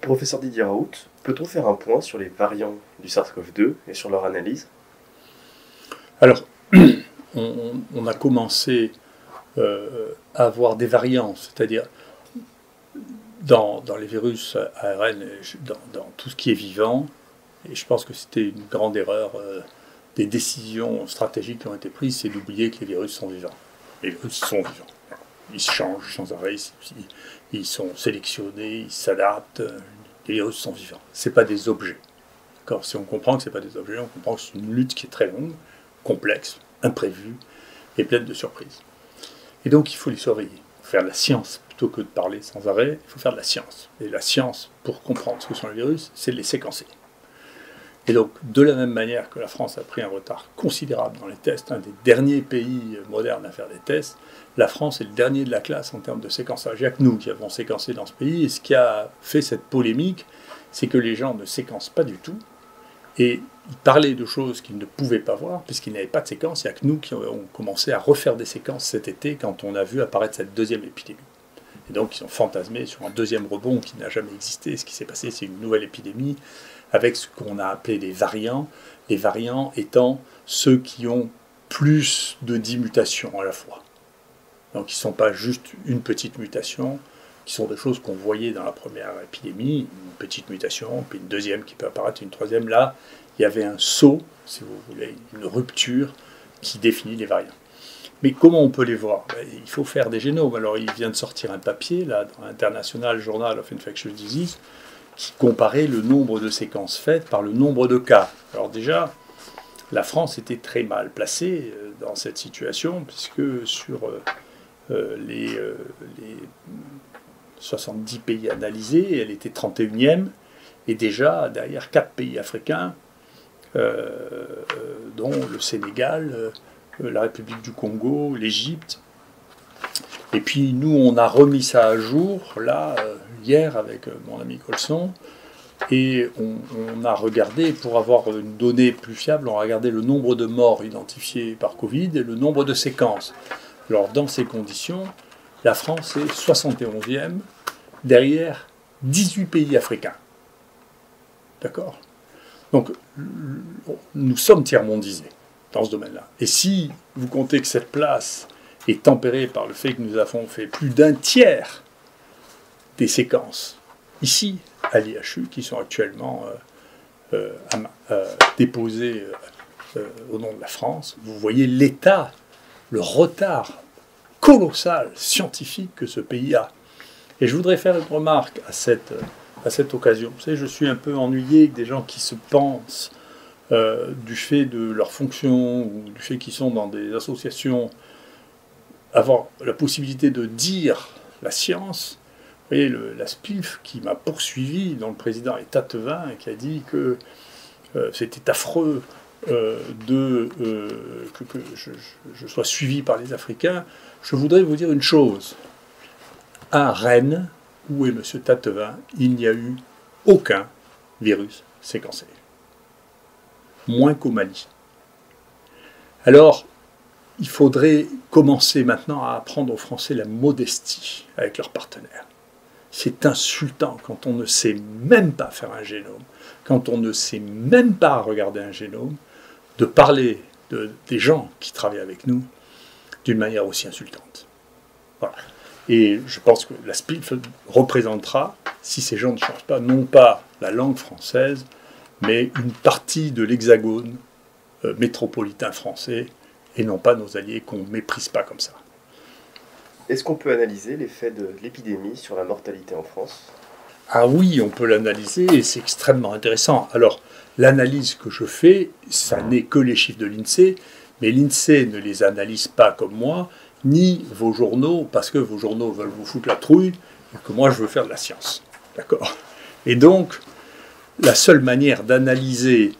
Professeur Didier Raoult, peut-on faire un point sur les variants du SARS-CoV-2 et sur leur analyse? Alors, on a commencé à avoir des variants, c'est-à-dire dans les virus ARN, dans tout ce qui est vivant, et je pense que c'était une grande erreur des décisions stratégiques qui ont été prises, c'est d'oublier que les virus sont vivants. Les virus sont vivants. Ils changent sans arrêt, ils sont sélectionnés, ils s'adaptent. Les virus sont vivants. Ce n'est pas des objets. D'accord ? Si on comprend que ce n'est pas des objets, on comprend que c'est une lutte qui est très longue, complexe, imprévue et pleine de surprises. Et donc il faut les surveiller. Il faut faire de la science plutôt que de parler sans arrêt. Il faut faire de la science. Et la science, pour comprendre ce que sont les virus, c'est de les séquencer. Et donc, de la même manière que la France a pris un retard considérable dans les tests, un des derniers pays modernes à faire des tests, la France est le dernier de la classe en termes de séquençage. Il n'y a que nous qui avons séquencé dans ce pays. Et ce qui a fait cette polémique, c'est que les gens ne séquencent pas du tout. Et ils parlaient de choses qu'ils ne pouvaient pas voir, puisqu'ils n'avaient pas de séquence. Il n'y a que nous qui avons commencé à refaire des séquences cet été, quand on a vu apparaître cette deuxième épidémie. Et donc, ils ont fantasmé sur un deuxième rebond qui n'a jamais existé. Ce qui s'est passé, c'est une nouvelle épidémie, avec ce qu'on a appelé les variants étant ceux qui ont plus de 10 mutations à la fois. Donc ils ne sont pas juste une petite mutation, qui sont des choses qu'on voyait dans la première épidémie, une petite mutation, puis une deuxième qui peut apparaître, une troisième. Là, il y avait un saut, si vous voulez, une rupture qui définit les variants. Mais comment on peut les voir ? Il faut faire des génomes. Alors il vient de sortir un papier, là, dans l'International Journal of Infectious Disease, qui comparait le nombre de séquences faites par le nombre de cas. Alors déjà, la France était très mal placée dans cette situation, puisque sur les 70 pays analysés, elle était 31e, et déjà derrière 4 pays africains, dont le Sénégal, la République du Congo, l'Égypte. Et puis nous, on a remis ça à jour, là, hier, avec mon ami Colson, et on a regardé, pour avoir une donnée plus fiable, on a regardé le nombre de morts identifiés par Covid et le nombre de séquences. Alors, dans ces conditions, la France est 71e, derrière 18 pays africains. D'accord ? Donc, nous sommes tiers-mondisés dans ce domaine-là. Et si vous comptez que cette place est tempérée par le fait que nous avons fait plus d'un tiers des séquences ici, à l'IHU, qui sont actuellement déposées au nom de la France, vous voyez l'état, le retard colossal scientifique que ce pays a. Et je voudrais faire une remarque à cette occasion. Vous savez, je suis un peu ennuyé que des gens qui se pensent du fait de leur fonction ou du fait qu'ils sont dans des associations avoir la possibilité de dire la science. Vous voyez, la SPIF qui m'a poursuivi, dont le président est Tatevin, et qui a dit que c'était affreux que je sois suivi par les Africains. Je voudrais vous dire une chose. À Rennes, où est M. Tatevin, il n'y a eu aucun virus séquencé. Moins qu'au Mali. Alors, il faudrait commencer maintenant à apprendre aux Français la modestie avec leurs partenaires. C'est insultant quand on ne sait même pas faire un génome, quand on ne sait même pas regarder un génome, de parler des gens qui travaillent avec nous d'une manière aussi insultante. Voilà. Et je pense que la SPIF représentera, si ces gens ne changent pas, non pas la langue française, mais une partie de l'hexagone métropolitain français, et non pas nos alliés qu'on ne méprise pas comme ça. Est-ce qu'on peut analyser l'effet de l'épidémie sur la mortalité en France ? Ah oui, on peut l'analyser, et c'est extrêmement intéressant. Alors, l'analyse que je fais, ça n'est que les chiffres de l'INSEE, mais l'INSEE ne les analyse pas comme moi, ni vos journaux, parce que vos journaux veulent vous foutre la trouille, et que moi je veux faire de la science. D'accord ? Et donc, la seule manière d'analyser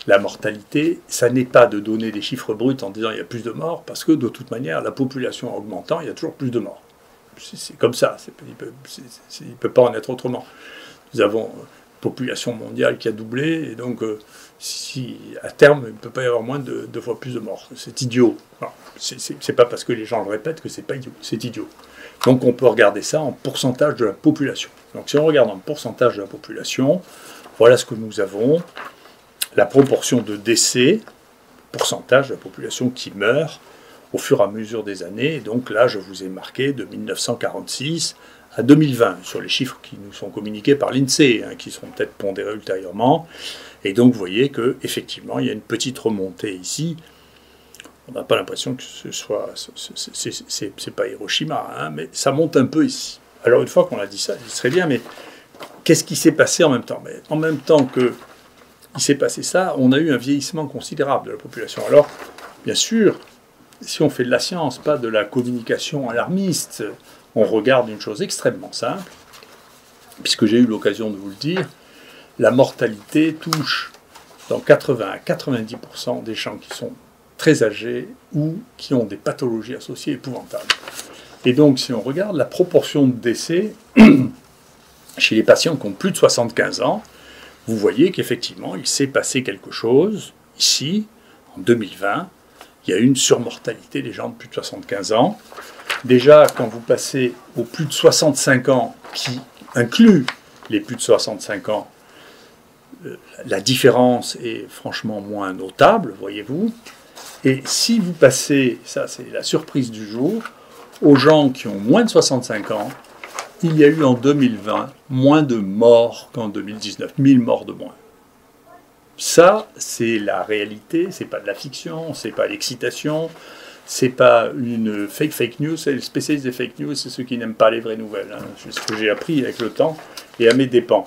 la mortalité, ça n'est pas de donner des chiffres bruts en disant il y a plus de morts, parce que de toute manière, la population augmentant, il y a toujours plus de morts. C'est comme ça, il ne peut pas en être autrement. Nous avons une population mondiale qui a doublé, et donc si à terme, il ne peut pas y avoir moins de 2 fois plus de morts. C'est idiot. Ce n'est pas parce que les gens le répètent que c'est pas idiot. C'est idiot. Donc on peut regarder ça en pourcentage de la population. Donc si on regarde en pourcentage de la population, voilà ce que nous avons. La proportion de décès, pourcentage de la population qui meurt au fur et à mesure des années. Et donc là, je vous ai marqué de 1946 à 2020, sur les chiffres qui nous sont communiqués par l'INSEE, hein, qui seront peut-être pondérés ultérieurement. Et donc vous voyez qu'effectivement, il y a une petite remontée ici. On n'a pas l'impression que ce soit... C'est pas Hiroshima, hein, mais ça monte un peu ici. Alors une fois qu'on a dit ça, il serait bien, mais qu'est-ce qui s'est passé en même temps? Mais en même temps que il s'est passé ça, on a eu un vieillissement considérable de la population. Alors, bien sûr, si on fait de la science, pas de la communication alarmiste, on regarde une chose extrêmement simple, puisque j'ai eu l'occasion de vous le dire, la mortalité touche dans 80 à 90% des gens qui sont très âgés ou qui ont des pathologies associées épouvantables. Et donc, si on regarde la proportion de décès chez les patients qui ont plus de 75 ans, vous voyez qu'effectivement, il s'est passé quelque chose ici, en 2020. Il y a eu une surmortalité des gens de plus de 75 ans. Déjà, quand vous passez aux plus de 65 ans, qui inclut les plus de 65 ans, la différence est franchement moins notable, voyez-vous. Et si vous passez, ça c'est la surprise du jour, aux gens qui ont moins de 65 ans, il y a eu en 2020 moins de morts qu'en 2019, 1000 morts de moins. Ça, c'est la réalité, c'est pas de la fiction, c'est pas l'excitation, c'est pas une fake news. Les spécialistes des fake news, c'est ceux qui n'aiment pas les vraies nouvelles. Hein. C'est ce que j'ai appris avec le temps et à mes dépens.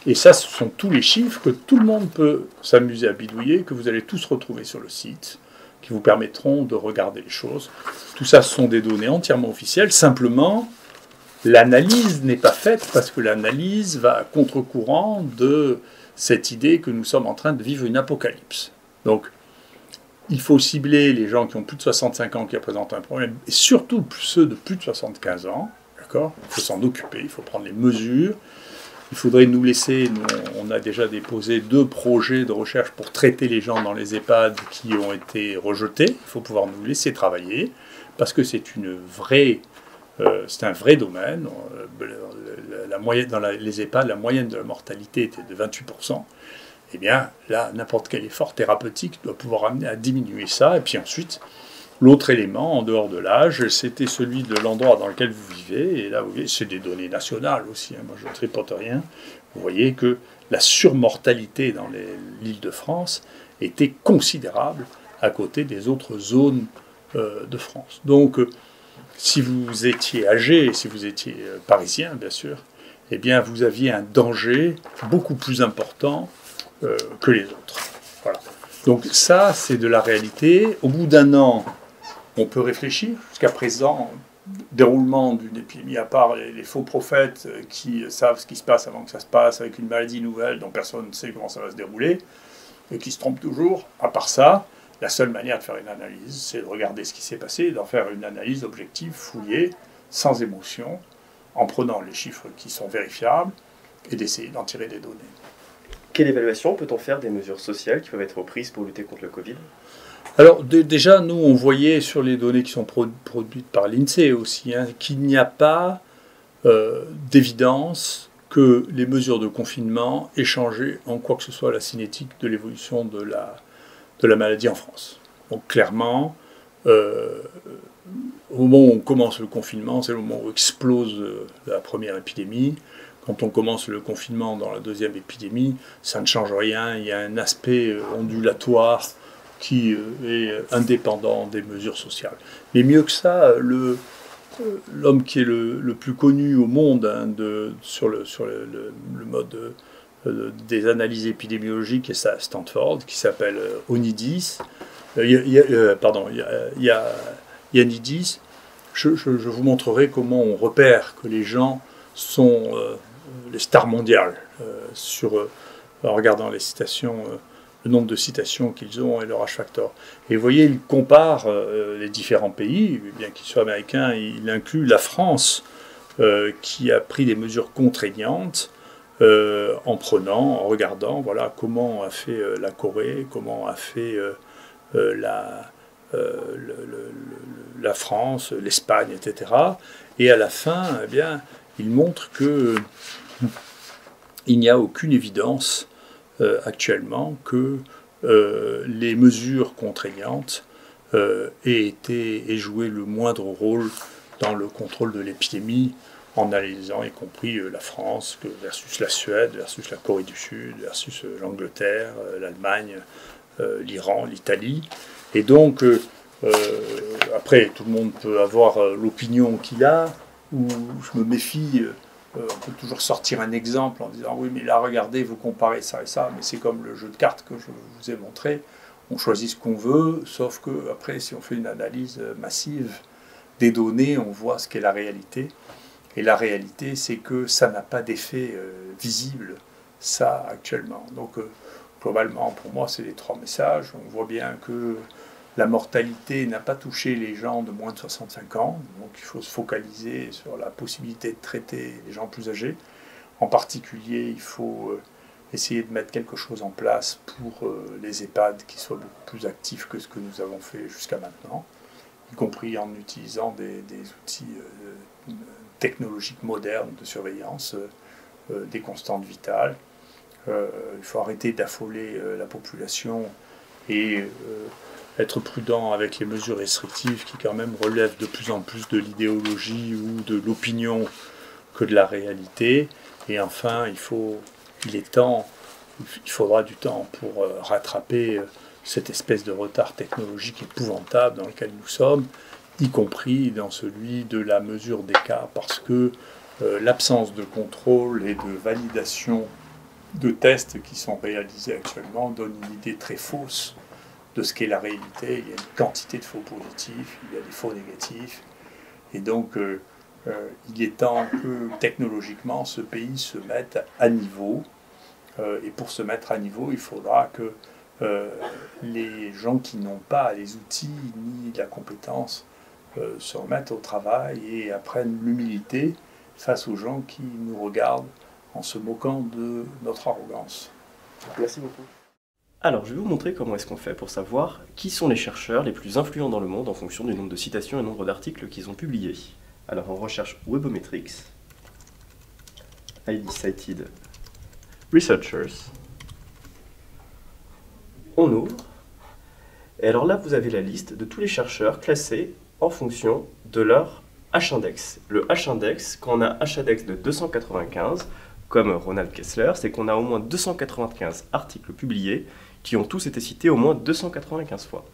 Et ça, ce sont tous les chiffres que tout le monde peut s'amuser à bidouiller, que vous allez tous retrouver sur le site, qui vous permettront de regarder les choses. Tout ça, ce sont des données entièrement officielles. Simplement, l'analyse n'est pas faite parce que l'analyse va à contre-courant de cette idée que nous sommes en train de vivre une apocalypse. Donc, il faut cibler les gens qui ont plus de 65 ans qui représentent un problème, et surtout ceux de plus de 75 ans. D'accord ? Il faut s'en occuper, il faut prendre les mesures. Il faudrait nous laisser, on a déjà déposé 2 projets de recherche pour traiter les gens dans les EHPAD qui ont été rejetés. Il faut pouvoir nous laisser travailler, parce que c'est un vrai domaine. Dans les EHPAD, la moyenne de la mortalité était de 28%. Eh bien, là, n'importe quel effort thérapeutique doit pouvoir amener à diminuer ça. Et puis ensuite, l'autre élément, en dehors de l'âge, c'était celui de l'endroit dans lequel vous vivez. Et là, vous voyez, c'est des données nationales aussi. Hein, moi, je ne tripote rien. Vous voyez que la surmortalité dans l'Île-de-France était considérable à côté des autres zones de France. Donc, si vous étiez âgé, si vous étiez parisien, bien sûr, eh bien, vous aviez un danger beaucoup plus important que les autres. Voilà. Donc ça, c'est de la réalité. Au bout d'un an, on peut réfléchir. Jusqu'à présent, déroulement d'une épidémie, à part les faux prophètes qui savent ce qui se passe avant que ça se passe, avec une maladie nouvelle dont personne ne sait comment ça va se dérouler, et qui se trompent toujours. À part ça, la seule manière de faire une analyse, c'est de regarder ce qui s'est passé, et d'en faire une analyse objective, fouillée, sans émotion, en prenant les chiffres qui sont vérifiables, et d'essayer d'en tirer des données. Quelle évaluation peut-on faire des mesures sociales qui peuvent être prises pour lutter contre le Covid ? Alors déjà, nous, on voyait sur les données qui sont produites par l'INSEE aussi, hein, qu'il n'y a pas d'évidence que les mesures de confinement aient changé en quoi que ce soit la cinétique de l'évolution de la maladie en France. Donc clairement, au moment où on commence le confinement, c'est le moment où explose la première épidémie. Quand on commence le confinement dans la deuxième épidémie, ça ne change rien. Il y a un aspect ondulatoire qui est indépendant des mesures sociales. Mais mieux que ça, l'homme qui est le plus connu au monde hein, sur le mode des analyses épidémiologiques, et ça à Stanford, qui s'appelle Onidis. Ioannidis. Je vous montrerai comment on repère que les gens sont les stars mondiales en regardant les citations, le nombre de citations qu'ils ont et leur H-factor. Et vous voyez, il compare les différents pays, bien qu'ils soient américains, il inclut la France qui a pris des mesures contraignantes en regardant, voilà, comment a fait la Corée, comment a fait la France, l'Espagne, etc. Et à la fin, eh bien, il montre qu'il n'y a aucune évidence actuellement que les mesures contraignantes aient joué le moindre rôle dans le contrôle de l'épidémie, en analysant y compris la France versus la Suède, versus la Corée du Sud, versus l'Angleterre, l'Allemagne, l'Iran, l'Italie. Et donc, après, tout le monde peut avoir l'opinion qu'il a, ou je me méfie, on peut toujours sortir un exemple en disant « oui, mais là, regardez, vous comparez ça et ça », mais c'est comme le jeu de cartes que je vous ai montré, on choisit ce qu'on veut, sauf que après, si on fait une analyse massive des données, on voit ce qu'est la réalité. Et la réalité, c'est que ça n'a pas d'effet visible, ça, actuellement. Donc, globalement, pour moi, c'est les trois messages. On voit bien que la mortalité n'a pas touché les gens de moins de 65 ans. Donc, il faut se focaliser sur la possibilité de traiter les gens plus âgés. En particulier, il faut essayer de mettre quelque chose en place pour les EHPAD qui soient beaucoup plus actifs que ce que nous avons fait jusqu'à maintenant, y compris en utilisant des outils technologiques modernes de surveillance des constantes vitales. Il faut arrêter d'affoler la population et être prudent avec les mesures restrictives qui quand même relèvent de plus en plus de l'idéologie ou de l'opinion que de la réalité. Et enfin, il faudra du temps pour rattraper cette espèce de retard technologique épouvantable dans lequel nous sommes, y compris dans celui de la mesure des cas, parce que l'absence de contrôle et de validation de tests qui sont réalisés actuellement donne une idée très fausse de ce qu'est la réalité. Il y a une quantité de faux positifs, il y a des faux négatifs, et donc il est temps que technologiquement ce pays se mette à niveau, et pour se mettre à niveau, il faudra que les gens qui n'ont pas les outils ni la compétence se remettent au travail et apprennent l'humilité face aux gens qui nous regardent en se moquant de notre arrogance. Merci beaucoup. Alors, je vais vous montrer comment est-ce qu'on fait pour savoir qui sont les chercheurs les plus influents dans le monde en fonction du nombre de citations et du nombre d'articles qu'ils ont publiés. Alors, on recherche Webometrics, ID Cited Researchers. On ouvre. Et alors là, vous avez la liste de tous les chercheurs classés en fonction de leur H-index. Le H-index, quand on a H-index de 295, comme Ronald Kessler, c'est qu'on a au moins 295 articles publiés qui ont tous été cités au moins 295 fois.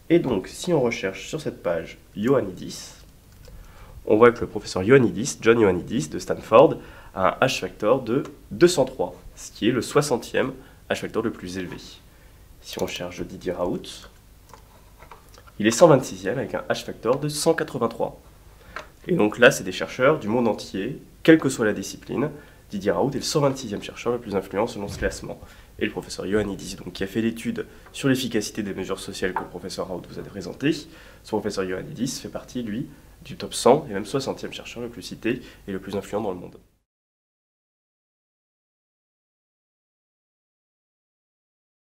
Et donc, si on recherche sur cette page Ioannidis, on voit que le professeur Ioannidis, John Ioannidis de Stanford, a un H-factor de 203, ce qui est le 60e H-factor le plus élevé. Si on cherche Didier Raoult, il est 126e avec un H-factor de 183. Et donc là, c'est des chercheurs du monde entier, quelle que soit la discipline. Didier Raoult est le 126e chercheur le plus influent selon ce classement. Et le professeur Ioannidis, donc, qui a fait l'étude sur l'efficacité des mesures sociales que le professeur Raoult vous a présentées, ce professeur Ioannidis fait partie, lui, du top 100 et même 60e chercheur le plus cité et le plus influent dans le monde.